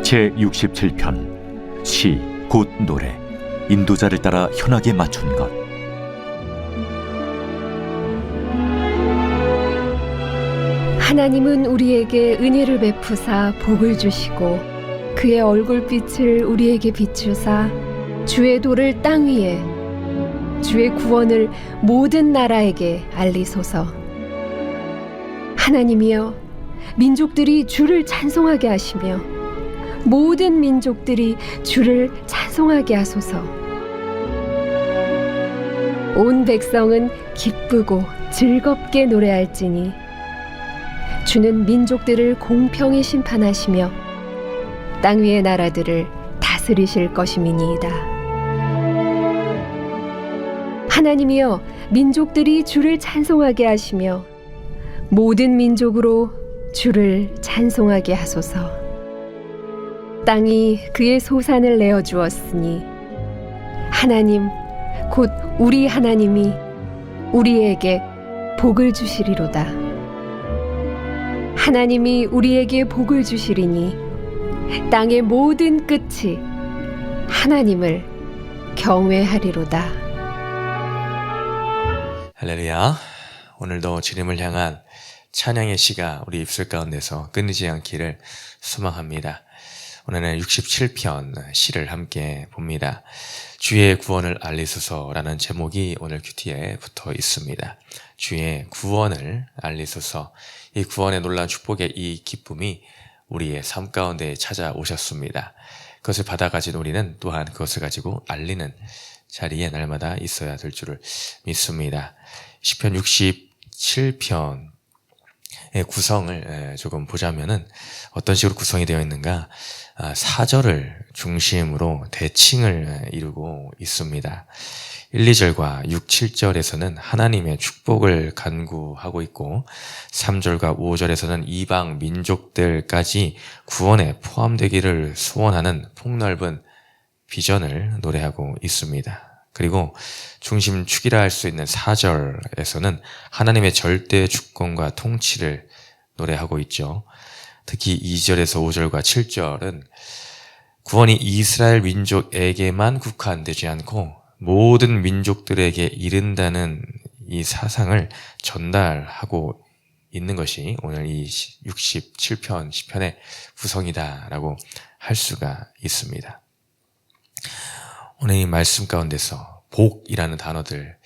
제67편 시 곧 노래 인도자를 따라 현악에 맞춘 것. 하나님은 우리에게 은혜를 베푸사 복을 주시고 그의 얼굴빛을 우리에게 비추사 주의 도를 땅 위에 주의 구원을 모든 나라에게 알리소서. 하나님이여, 민족들이 주를 찬송하게 하시며 모든 민족들이 주를 찬송하게 하소서. 온 백성은 기쁘고 즐겁게 노래할지니 주는 민족들을 공평히 심판하시며 땅 위의 나라들을 다스리실 것임이니이다. 하나님이여, 민족들이 주를 찬송하게 하시며 모든 민족으로 주를 찬송하게 하소서. 땅이 그의 소산을 내어 주었으니 하나님 곧 우리 하나님이 우리에게 복을 주시리로다. 하나님이 우리에게 복을 주시리니 땅의 모든 끝이 하나님을 경외하리로다. 할렐루야. 오늘도 주님을 향한 찬양의 시가 우리 입술 가운데서 끊이지 않기를 소망합니다. 오늘은 67편 시를 함께 봅니다. 주의 구원을 알리소서라는 제목이 오늘 큐티에 붙어 있습니다. 주의 구원을 알리소서. 이 구원의 놀라운 축복의 이 기쁨이 우리의 삶 가운데 찾아오셨습니다. 그것을 받아가진 우리는 또한 그것을 가지고 알리는 자리에 날마다 있어야 될 줄을 믿습니다. 시편 67편 의 구성을 조금 보자면은 어떤 식으로 구성이 되어 있는가? 4절을 중심으로 대칭을 이루고 있습니다. 1, 2절과 6, 7절에서는 하나님의 축복을 간구하고 있고 3절과 5절에서는 이방 민족들까지 구원에 포함되기를 소원하는 폭넓은 비전을 노래하고 있습니다. 그리고 중심축이라 할 수 있는 4절에서는 하나님의 절대 주권과 통치를 노래하고 있죠. 특히 2절에서 5절과 7절은 구원이 이스라엘 민족에게만 국한되지 않고 모든 민족들에게 이른다는 이 사상을 전달하고 있는 것이 오늘 이 67편 시편의 구성이다라고 할 수가 있습니다. 오늘 이 말씀 가운데서 복이라는 단어들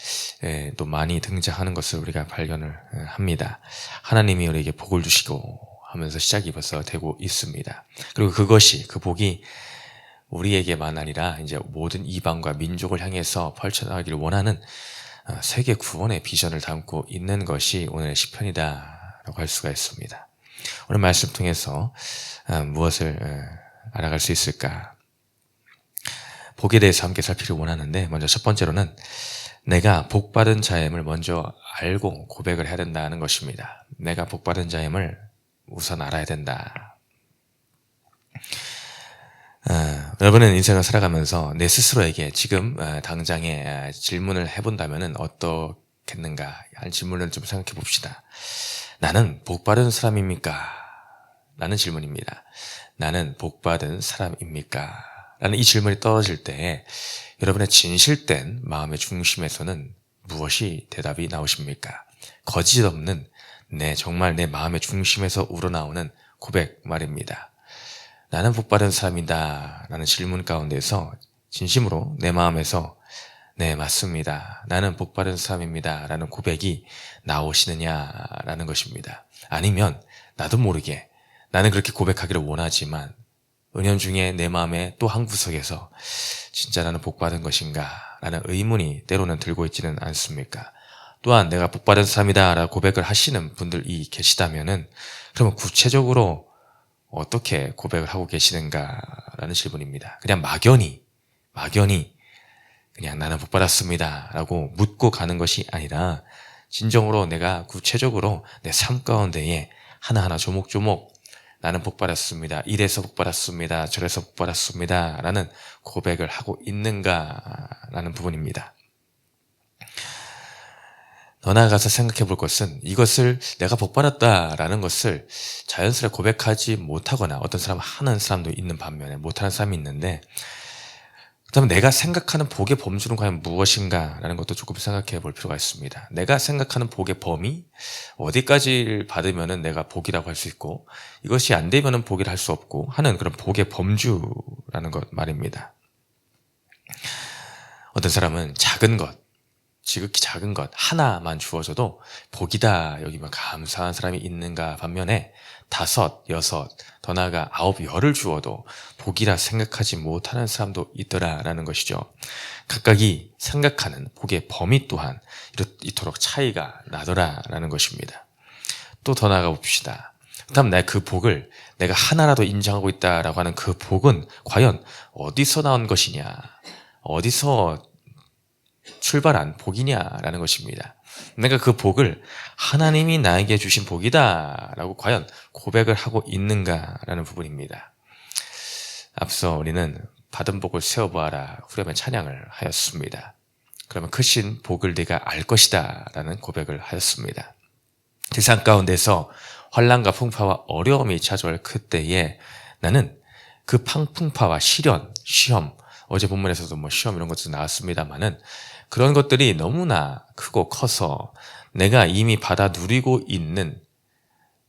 또 많이 등장하는 것을 우리가 발견을 합니다. 하나님이 우리에게 복을 주시고 하면서 시작이 벌써 되고 있습니다. 그리고 그것이, 그 복이 우리에게만 아니라 이제 모든 이방과 민족을 향해서 펼쳐나가기를 원하는 세계 구원의 비전을 담고 있는 것이 오늘의 시편이다라고 할 수가 있습니다. 오늘 말씀 통해서 무엇을 알아갈 수 있을까? 복에 대해서 함께 살피를 원하는데, 먼저 첫 번째로는 내가 복받은 자임을 먼저 알고 고백을 해야 된다는 것입니다. 내가 복받은 자임을 우선 알아야 된다. 여러분은 인생을 살아가면서 내 스스로에게 지금 당장에 질문을 해본다면 어떻겠는가 하는 질문을 좀 생각해 봅시다. 나는 복받은 사람입니까? 라는 질문입니다. 나는 복받은 사람입니까? 라는 이 질문이 떨어질 때 여러분의 진실된 마음의 중심에서는 무엇이 대답이 나오십니까? 거짓 없는 정말 내 마음의 중심에서 우러나오는 고백 말입니다. 나는 복받은 사람이다 라는 질문 가운데서 진심으로 내 마음에서 네, 맞습니다. 나는 복받은 사람입니다 라는 고백이 나오시느냐라는 것입니다. 아니면 나도 모르게 나는 그렇게 고백하기를 원하지만 은연중에 내 마음의 또 한 구석에서 진짜 나는 복받은 것인가 라는 의문이 때로는 들고 있지는 않습니까? 또한 내가 복받은 사람이다 라고 고백을 하시는 분들이 계시다면은 그러면 구체적으로 어떻게 고백을 하고 계시는가 라는 질문입니다. 그냥 막연히 그냥 나는 복받았습니다 라고 묻고 가는 것이 아니라 진정으로 내가 구체적으로 내 삶 가운데에 하나하나 조목조목 나는 복받았습니다. 이래서 복받았습니다. 저래서 복받았습니다. 라는 고백을 하고 있는가 라는 부분입니다. 더 나아가서 생각해 볼 것은 이것을 내가 복받았다라는 것을 자연스레 고백하지 못하거나 어떤 사람은 하는 사람도 있는 반면에 못하는 사람이 있는데 그다음에 내가 생각하는 복의 범주는 과연 무엇인가라는 것도 조금 생각해 볼 필요가 있습니다. 내가 생각하는 복의 범위 어디까지 받으면은 내가 복이라고 할 수 있고 이것이 안 되면은 복이라 할 수 없고 하는 그런 복의 범주라는 것 말입니다. 어떤 사람은 작은 것 지극히 작은 것 하나만 주어져도 복이다 여기면 감사한 사람이 있는가 반면에 5, 6, 더 나아가 9, 10을 주어도 복이라 생각하지 못하는 사람도 있더라라는 것이죠. 각각이 생각하는 복의 범위 또한 이토록 차이가 나더라라는 것입니다. 또 더 나아가 봅시다. 그다음 그 복을 내가 하나라도 인정하고 있다라고 하는 그 복은 과연 어디서 나온 것이냐 어디서 출발한 복이냐라는 것입니다. 내가 그 복을 하나님이 나에게 주신 복이다 라고 과연 고백을 하고 있는가라는 부분입니다. 앞서 우리는 받은 복을 세어보아라 후렴에 찬양을 하였습니다. 그러면 크신 복을 네가 알 것이다 라는 고백을 하였습니다. 세상 가운데서 환난과 풍파와 어려움이 찾아올 그때에 나는 그 풍파와 시련, 시험 어제 본문에서도 시험 이런 것도 나왔습니다만은 그런 것들이 너무나 크고 커서 내가 이미 받아 누리고 있는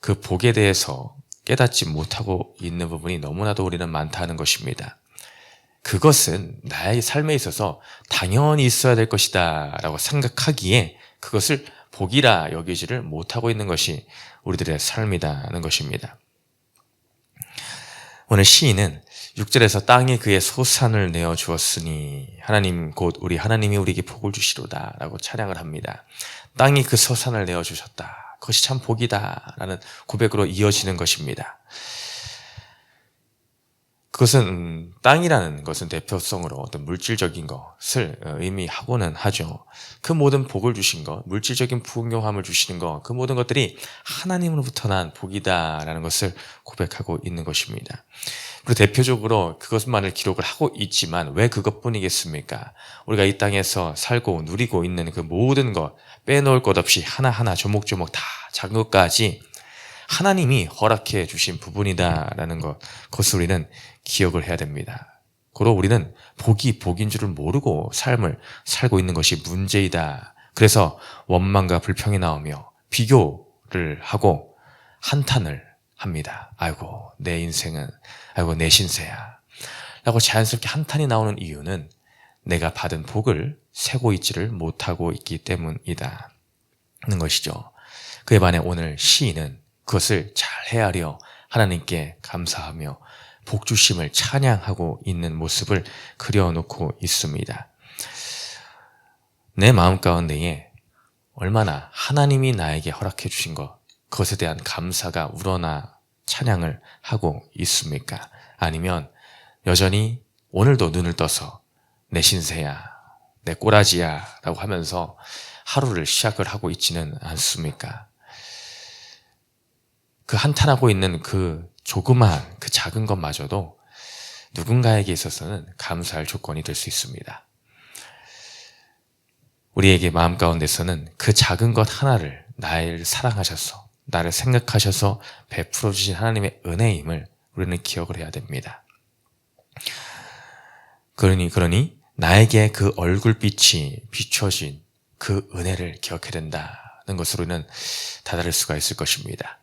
그 복에 대해서 깨닫지 못하고 있는 부분이 너무나도 우리는 많다는 것입니다. 그것은 나의 삶에 있어서 당연히 있어야 될 것이다 라고 생각하기에 그것을 복이라 여기지를 못하고 있는 것이 우리들의 삶이라는 것입니다. 오늘 시인은 6절에서 땅이 그의 소산을 내어 주었으니 하나님 곧 우리 하나님이 우리에게 복을 주시로다 라고 찬양을 합니다. 땅이 그 소산을 내어 주셨다. 그것이 참 복이다 라는 고백으로 이어지는 것입니다. 그것은 땅이라는 것은 대표성으로 어떤 물질적인 것을 의미하고는 하죠. 그 모든 복을 주신 것, 물질적인 풍요함을 주시는 것, 그 모든 것들이 하나님으로부터 난 복이다라는 것을 고백하고 있는 것입니다. 그리고 대표적으로 그것만을 기록을 하고 있지만 왜 그것뿐이겠습니까? 우리가 이 땅에서 살고 누리고 있는 그 모든 것, 빼놓을 것 없이 하나하나 조목조목 다 작은 것까지 하나님이 허락해 주신 부분이다라는 것, 그것을 우리는 기억을 해야 됩니다. 고로 우리는 복이 복인 줄을 모르고 삶을 살고 있는 것이 문제이다. 그래서 원망과 불평이 나오며 비교를 하고 한탄을 합니다. 아이고 내 인생은 아이고 내 신세야 라고 자연스럽게 한탄이 나오는 이유는 내가 받은 복을 세고 있지를 못하고 있기 때문이다 는 것이죠. 그에 반해 오늘 시인은 그것을 잘 헤아려 하나님께 감사하며 복주심을 찬양하고 있는 모습을 그려놓고 있습니다. 내 마음 가운데에 얼마나 하나님이 나에게 허락해 주신 것, 그것에 대한 감사가 우러나 찬양을 하고 있습니까? 아니면 여전히 오늘도 눈을 떠서 내 신세야, 내 꼬라지야 라고 하면서 하루를 시작을 하고 있지는 않습니까? 그 한탄하고 있는 그 조그마한 그 작은 것마저도 누군가에게 있어서는 감사할 조건이 될 수 있습니다. 우리에게 마음 가운데서는 그 작은 것 하나를 나를 사랑하셔서 나를 생각하셔서 베풀어 주신 하나님의 은혜임을 우리는 기억을 해야 됩니다. 그러니 나에게 그 얼굴빛이 비춰진 그 은혜를 기억해야 된다는 것으로는 다다를 수가 있을 것입니다.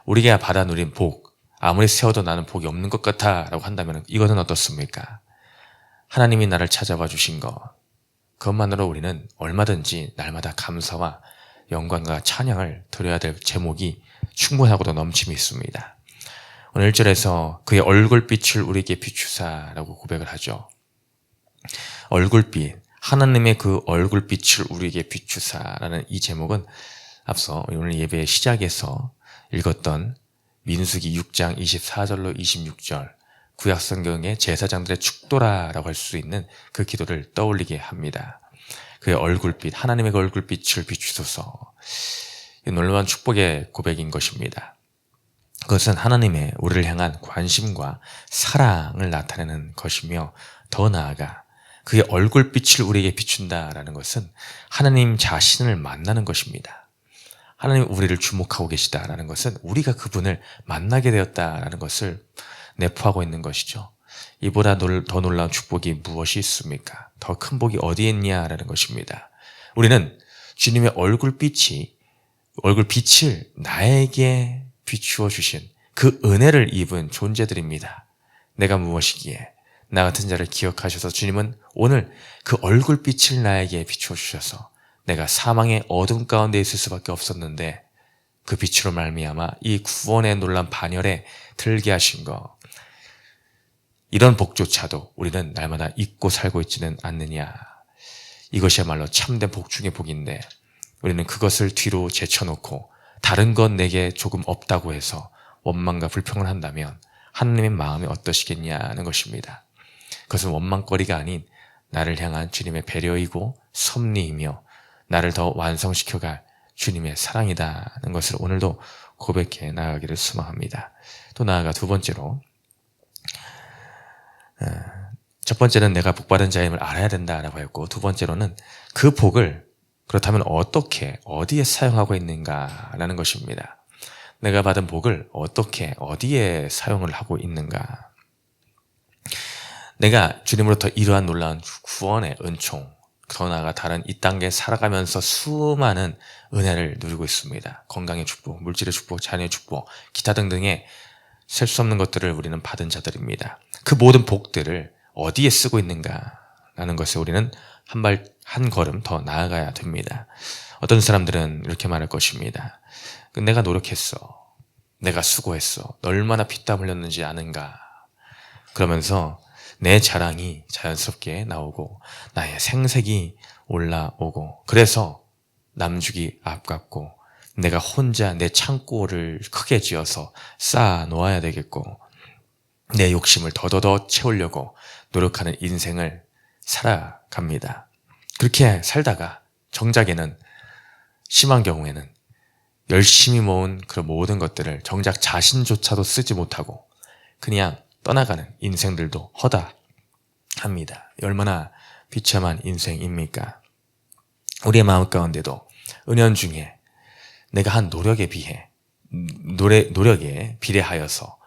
우리가 받아 누린 복, 아무리 세워도 나는 복이 없는 것 같아 라고 한다면 이거는 어떻습니까? 하나님이 나를 찾아와 주신 것, 그것만으로 우리는 얼마든지 날마다 감사와 영광과 찬양을 드려야 될 제목이 충분하고도 넘침이 있습니다. 오늘 1절에서 그의 얼굴빛을 우리에게 비추사 라고 고백을 하죠. 얼굴빛, 하나님의 그 얼굴빛을 우리에게 비추사 라는 이 제목은 앞서 오늘 예배의 시작에서 읽었던 민수기 6장 24절로 26절 구약성경의 제사장들의 축도라라고 할 수 있는 그 기도를 떠올리게 합니다. 그의 얼굴빛, 하나님의 그 얼굴빛을 비추소서. 이 놀라운 축복의 고백인 것입니다. 그것은 하나님의 우리를 향한 관심과 사랑을 나타내는 것이며 더 나아가 그의 얼굴빛을 우리에게 비춘다라는 것은 하나님 자신을 만나는 것입니다. 하나님 우리를 주목하고 계시다라는 것은 우리가 그분을 만나게 되었다라는 것을 내포하고 있는 것이죠. 이보다 더 놀라운 축복이 무엇이 있습니까? 더 큰 복이 어디에 있냐라는 것입니다. 우리는 주님의 얼굴빛을 나에게 비추어 주신 그 은혜를 입은 존재들입니다. 내가 무엇이기에 나 같은 자를 기억하셔서 주님은 오늘 그 얼굴빛을 나에게 비추어 주셔서 내가 사망의 어둠 가운데 있을 수밖에 없었는데 그 빛으로 말미암아 이 구원의 놀란 반열에 들게 하신 것, 이런 복조차도 우리는 날마다 잊고 살고 있지는 않느냐. 이것이야말로 참된 복 중의 복인데 우리는 그것을 뒤로 제쳐놓고 다른 건 내게 조금 없다고 해서 원망과 불평을 한다면 하나님의 마음이 어떠시겠냐는 것입니다. 그것은 원망거리가 아닌 나를 향한 주님의 배려이고 섭리이며 나를 더 완성시켜갈 주님의 사랑이다는 것을 오늘도 고백해 나아가기를 소망합니다. 또 나아가 두 번째로, 첫 번째는 내가 복받은 자임을 알아야 된다라고 했고, 두 번째로는 그 복을 그렇다면 어떻게 어디에 사용하고 있는가라는 것입니다. 내가 받은 복을 어떻게 어디에 사용을 하고 있는가. 내가 주님으로부터 이러한 놀라운 구원의 은총, 더 나아가 다른 이 땅에 살아가면서 수많은 은혜를 누리고 있습니다. 건강의 축복, 물질의 축복, 자녀의 축복, 기타 등등의 셀 수 없는 것들을 우리는 받은 자들입니다. 그 모든 복들을 어디에 쓰고 있는가라는 것을 우리는 한 걸음 더 나아가야 됩니다. 어떤 사람들은 이렇게 말할 것입니다. 내가 노력했어. 내가 수고했어. 얼마나 피땀 흘렸는지 아는가. 그러면서 내 자랑이 자연스럽게 나오고 나의 생색이 올라오고, 그래서 남주기 아깝고 내가 혼자 내 창고를 크게 지어서 쌓아 놓아야 되겠고 내 욕심을 더더더 채우려고 노력하는 인생을 살아갑니다. 그렇게 살다가 정작에는, 심한 경우에는 열심히 모은 그 모든 것들을 정작 자신조차도 쓰지 못하고 그냥 떠나가는 인생들도 허다합니다. 얼마나 비참한 인생입니까? 우리의 마음 가운데도 은연중에 내가 한 노력에 비례하여서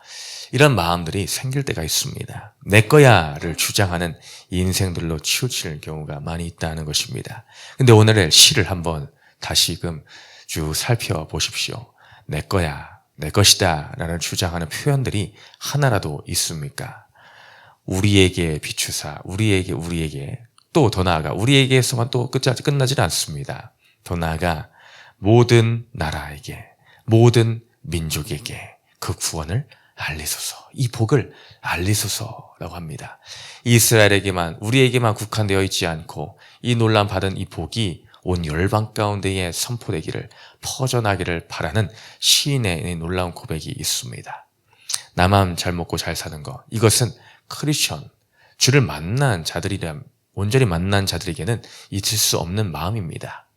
이런 마음들이 생길 때가 있습니다. 내 거야를 주장하는 인생들로 치우칠 경우가 많이 있다는 것입니다. 근데 오늘의 시를 한번 다시금 쭉 살펴보십시오. 내 거야, 내 것이다 라는 주장하는 표현들이 하나라도 있습니까? 우리에게 비추사, 우리에게 또 더 나아가 우리에게서만 또 끝나지는 않습니다. 더 나아가 모든 나라에게, 모든 민족에게 그 구원을 알리소서, 이 복을 알리소서라고 합니다. 이스라엘에게만, 우리에게만 국한되어 있지 않고 이 논란 받은 이 복이 온 열방 가운데에 선포되기를, 퍼져나기를 바라는 시인의 놀라운 고백이 있습니다. 나만 잘 먹고 잘 사는 것, 이것은 크리스천, 주를 만난 자들이란, 온전히 만난 자들에게는 잊을 수 없는 마음입니다.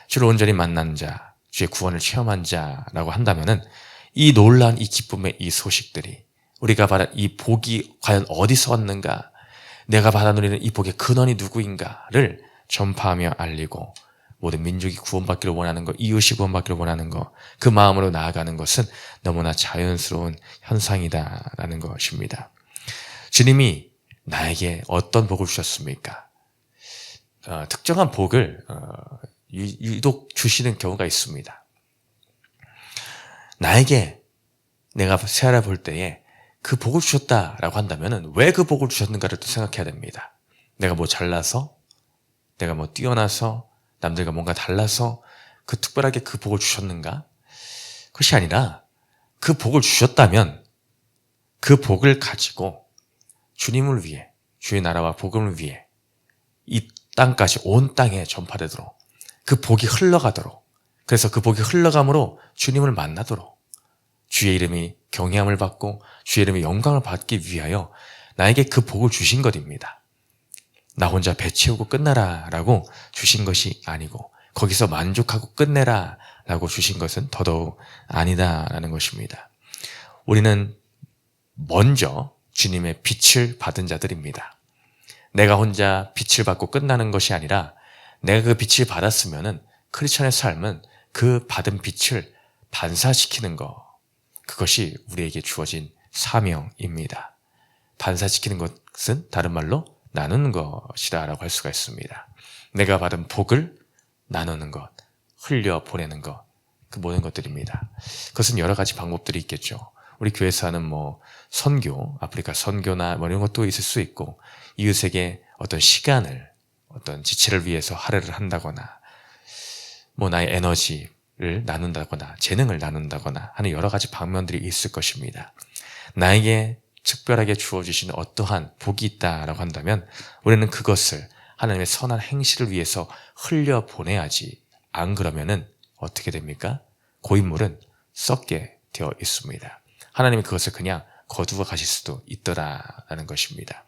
주를 온전히 만난 자, 주의 구원을 체험한 자라고 한다면은 이 놀라운 이 기쁨의 이 소식들이, 우리가 받은 이 복이 과연 어디서 왔는가, 내가 받아 누리는 이 복의 근원이 누구인가를 전파하며 알리고 모든 민족이 구원받기를 원하는 것, 이웃이 구원받기를 원하는 것, 그 마음으로 나아가는 것은 너무나 자연스러운 현상이다라는 것입니다. 주님이 나에게 어떤 복을 주셨습니까? 특정한 복을 유독 주시는 경우가 있습니다. 나에게 내가 세아라 볼 때에 그 복을 주셨다라고 한다면 왜 그 복을 주셨는가를 또 생각해야 됩니다. 내가 뭐 잘나서, 내가 뭐 뛰어나서, 남들과 뭔가 달라서 그 특별하게 그 복을 주셨는가? 그것이 아니라 그 복을 주셨다면 그 복을 가지고 주님을 위해, 주의 나라와 복음을 위해 이 땅까지, 온 땅에 전파되도록, 그 복이 흘러가도록, 그래서 그 복이 흘러감으로 주님을 만나도록, 주의 이름이 경외함을 받고 주의 이름의 영광을 받기 위하여 나에게 그 복을 주신 것입니다. 나 혼자 배 채우고 끝나라 라고 주신 것이 아니고, 거기서 만족하고 끝내라 라고 주신 것은 더더욱 아니다라는 것입니다. 우리는 먼저 주님의 빛을 받은 자들입니다. 내가 혼자 빛을 받고 끝나는 것이 아니라 내가 그 빛을 받았으면은 크리스천의 삶은 그 받은 빛을 반사시키는 것, 그것이 우리에게 주어진 사명입니다. 반사시키는 것은 다른 말로 나누는 것이라고 할 수가 있습니다. 내가 받은 복을 나누는 것, 흘려보내는 것, 그 모든 것들입니다. 그것은 여러 가지 방법들이 있겠죠. 우리 교회에서 하는 선교, 아프리카 선교나 이런 것도 있을 수 있고, 이웃에게 어떤 시간을, 어떤 지체를 위해서 할애를 한다거나, 나의 에너지를 나눈다거나, 재능을 나눈다거나 하는 여러 가지 방면들이 있을 것입니다. 나에게 특별하게 주어주신 어떠한 복이 있다라고 한다면, 우리는 그것을 하나님의 선한 행실을 위해서 흘려보내야지. 안 그러면은 어떻게 됩니까? 고인물은 썩게 되어 있습니다. 하나님이 그것을 그냥 거두어 가실 수도 있더라라는 것입니다.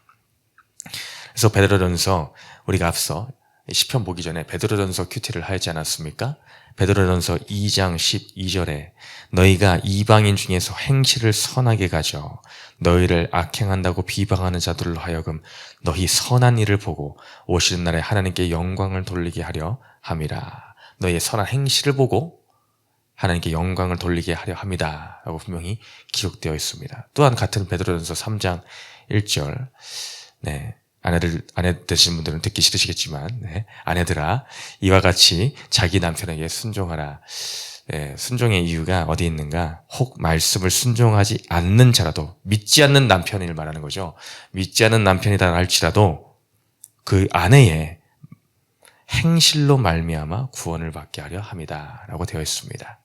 그래서 베드로전서, 우리가 앞서 시편 보기 전에 베드로전서 큐티를 하지 않았습니까? 베드로전서 2장 12절에 너희가 이방인 중에서 행실을 선하게 가져 너희를 악행한다고 비방하는 자들로 하여금 너희 선한 일을 보고 오시는 날에 하나님께 영광을 돌리게 하려 함이라. 너희의 선한 행실을 보고 하나님께 영광을 돌리게 하려 합니다. 라고 분명히 기록되어 있습니다. 또한 같은 베드로전서 3장 1절, 아내 되신 분들은 듣기 싫으시겠지만, 아내들아, 이와 같이 자기 남편에게 순종하라. 순종의 이유가 어디 있는가? 혹 말씀을 순종하지 않는 자라도, 믿지 않는 남편을 말하는 거죠. 믿지 않는 남편이다 할지라도 그 아내의 행실로 말미암아 구원을 받게 하려 합니다. 라고 되어 있습니다.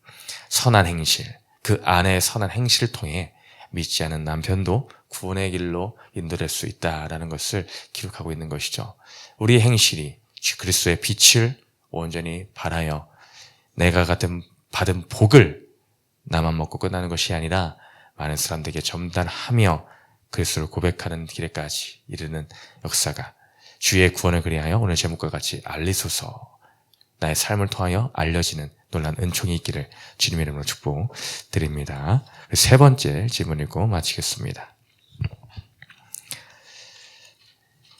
선한 행실, 그 아내의 선한 행실을 통해 믿지 않는 남편도 구원의 길로 인도될 수 있다라는 것을 기록하고 있는 것이죠. 우리의 행실이 그리스도의 빛을 온전히 발하여 내가 받은 복을 나만 먹고 끝나는 것이 아니라 많은 사람들에게 전달하며 그리스도를 고백하는 길에까지 이르는 역사가, 주의 구원을 그리하여 오늘 제목과 같이 알리소서, 나의 삶을 통하여 알려지는 놀란 은총이 있기를 주님의 이름으로 축복드립니다. 세 번째 질문 읽고 마치겠습니다.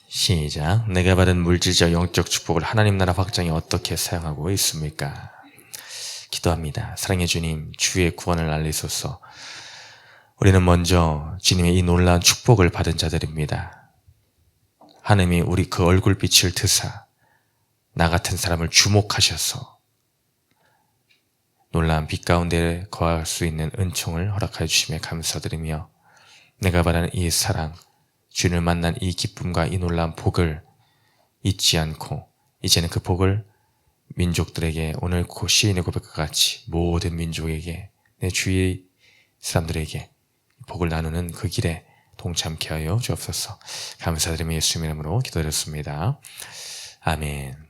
시작. 내가 받은 물질적 영적 축복을 하나님 나라 확장에 어떻게 사용하고 있습니까? 기도합니다. 사랑의 주님, 주의 구원을 알리소서. 우리는 먼저 주님의 이 놀라운 축복을 받은 자들입니다. 하나님이 우리 그 얼굴빛을 드사 나 같은 사람을 주목하셔서 놀라운 빛 가운데 거할 수 있는 은총을 허락하여 주심에 감사드리며, 내가 받은 이 사랑, 주님을 만난 이 기쁨과 이 놀라운 복을 잊지 않고 이제는 그 복을 민족들에게, 오늘 시인의 고백과 같이 모든 민족에게, 내 주위 사람들에게 복을 나누는 그 길에 동참케 하여 주옵소서. 감사드리며 예수님의 이름으로 기도드렸습니다. 아멘.